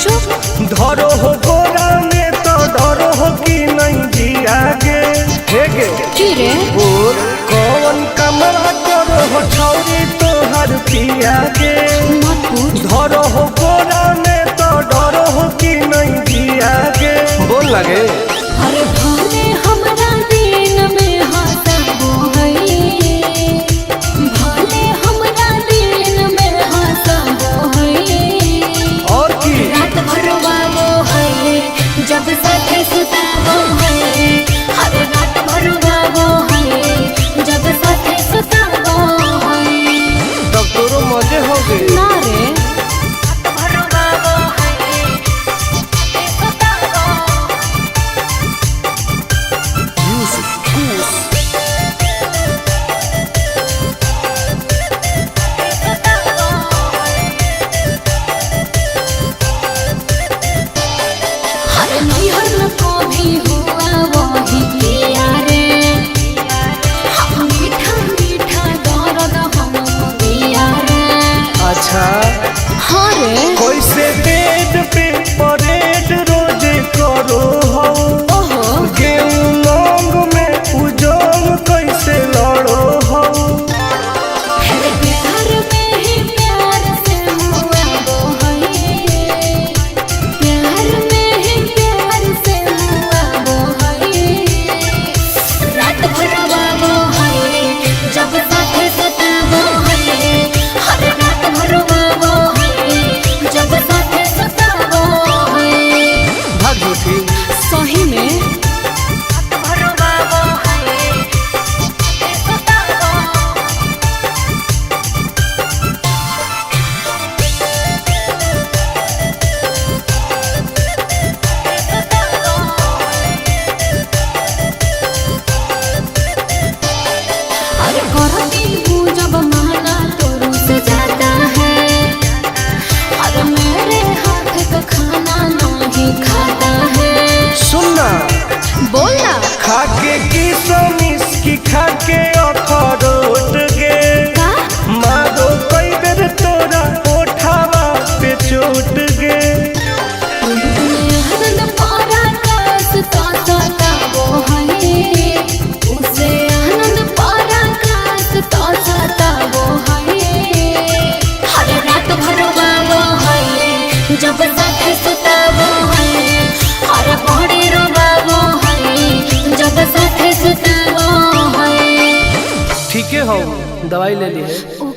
धरो हो गोरा में तो डरो हो कि नहीं जिया गे हे गे रे बोल कौन कमरा करो हो छौरी तोहर पिया गे मत पूछ। धरो हो गोरा में तो डरो हो कि नहीं जिया गे बोल लगे अरे भले हमरा दिन में हंसबो है, भले हमरा दिन में हंसबो है, और की रात भर रोवाबो है जब साथे सुताबो है, हर रात भर रोवाबो है जब साथे सुताबो है। तब तोरो मजे हो गए ना रे रात भर रोवाबो है साथे सुताबो हर नैहर को भी हुआ वही किया रे, हम मीठा मीठा दर्द हम दिया रे। अच्छा हाँ रे कैसे बेड पे परेड रोज करो हो ओहो गेहूं लौंग में उजोंग कैसे लड़ो हो फिर प्यार में ही प्यार से मुआबो है, प्यार में ही प्यार से मुआबो है, रात भर रोवाबो है जब साथे सुताबो है, हर रात भर रोवाबो है जब साथे सुताबो है। भाग झूठी सही में रात भर रोवाबो है साथे सुताबो अरे करती हूँ जब माना तो रुस जाता है, अरे मेरे हाथ का खाना नहीं खाता है। सुनना बोलना खाके की समिस की खाके अखरोट गे का मारो कई बेर तोरा ओठावा पे चोट गे आनंद पारा कास तो सताबो है, उसे आनंद पारा कास तो सताबो है, हर रात भर रोवाबो है जब साथे सुताबो है, हर बड़ी रोवाबो है जब साथे सुताबो है। ठीक है हो दवाई ले ली है।